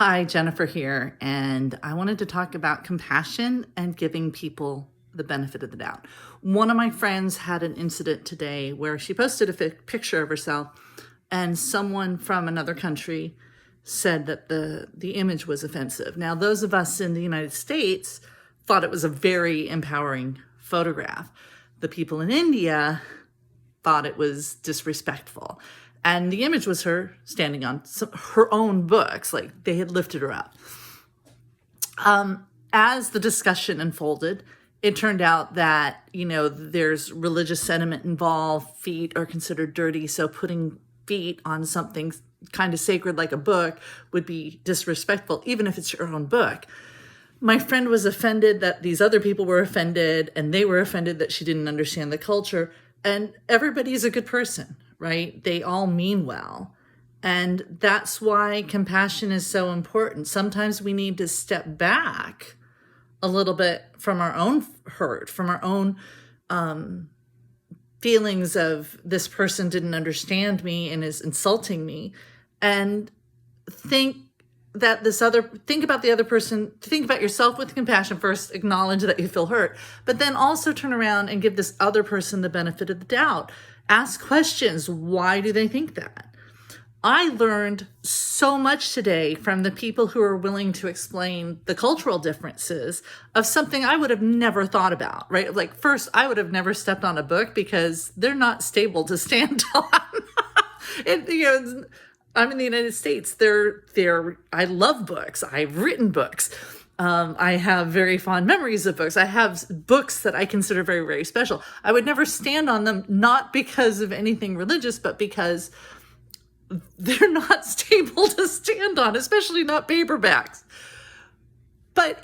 Hi, Jennifer here, and I wanted to talk about compassion and giving people the benefit of the doubt. One of my friends had an incident today where she posted a picture of herself, and someone from another country said that the image was offensive. Now, those of us in the United States thought it was a very empowering photograph. The people in India thought it was disrespectful. And the image was her standing on her own books, like they had lifted her up. As the discussion unfolded, it turned out that, there's religious sentiment involved. Feet are considered dirty, so putting feet on something kind of sacred like a book would be disrespectful, even if it's your own book. My friend was offended that these other people were offended, and they were offended that she didn't understand the culture. And everybody's a good person, right? They all mean well. And that's why compassion is so important. Sometimes we need to step back a little bit from our own hurt, from our own feelings of this person didn't understand me and is insulting me, and think about the other person, think about yourself with compassion first, acknowledge that you feel hurt, but then also turn around and give this other person the benefit of the doubt. Ask questions. Why do they think that? I learned so much today from the people who are willing to explain the cultural differences of something I would have never thought about, right? Like, first, I would have never stepped on a book because they're not stable to stand on. I'm in the United States. I love books. I've written books. I have very fond memories of books. I have books that I consider very, very special. I would never stand on them, not because of anything religious, but because they're not stable to stand on, especially not paperbacks. But,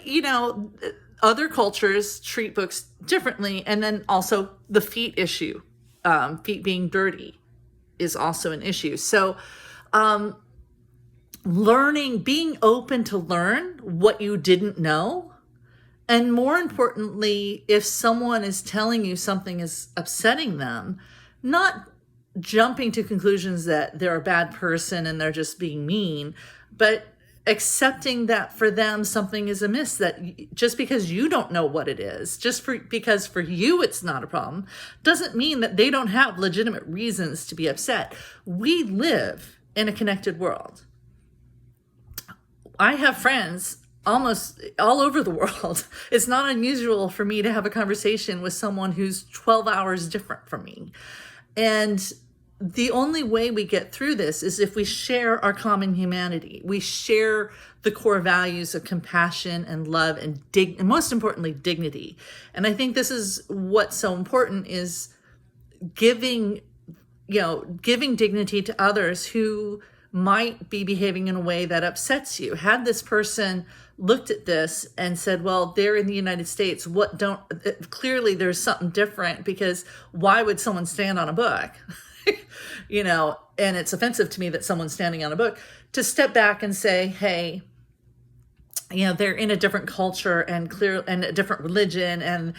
other cultures treat books differently. And then also the feet issue, feet being dirty is also an issue. So, being open to learn what you didn't know. And more importantly, if someone is telling you something is upsetting them, not jumping to conclusions that they're a bad person and they're just being mean, but accepting that for them something is amiss, that just because you don't know what it is, because for you it's not a problem, doesn't mean that they don't have legitimate reasons to be upset. We live in a connected world. I have friends almost all over the world. It's not unusual for me to have a conversation with someone who's 12 hours different from me. And the only way we get through this is if we share our common humanity. We share the core values of compassion and love and most importantly, dignity. And I think this is what's so important, is giving dignity to others who might be behaving in a way that upsets you. Had this person looked at this and said, well, they're in the United States, clearly there's something different, because why would someone stand on a book? And it's offensive to me that someone's standing on a book. To step back and say, hey, they're in a different culture and a different religion, and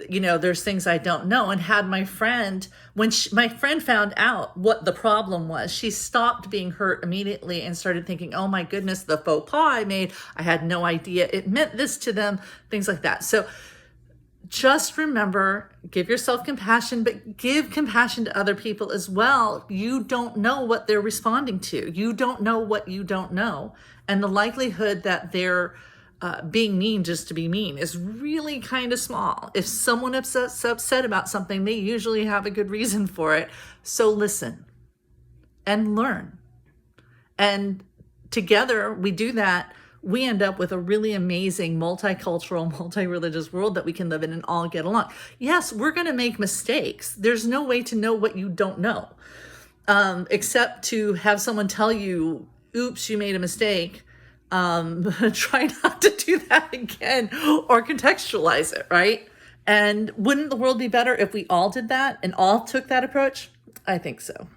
there's things I don't know. And had my friend, my friend found out what the problem was, she stopped being hurt immediately and started thinking, oh my goodness, the faux pas I made, I had no idea it meant this to them, things like that. So just remember, give yourself compassion, but give compassion to other people as well. You don't know what they're responding to. You don't know what you don't know. And the likelihood that they're being mean just to be mean is really kind of small. If someone is upset about something, they usually have a good reason for it. So listen and learn. And together we do that. We end up with a really amazing multicultural, multi-religious world that we can live in and all get along. Yes, we're going to make mistakes. There's no way to know what you don't know, except to have someone tell you, oops, you made a mistake. Try not to do that again, or contextualize it, right? And wouldn't the world be better if we all did that and all took that approach? I think so.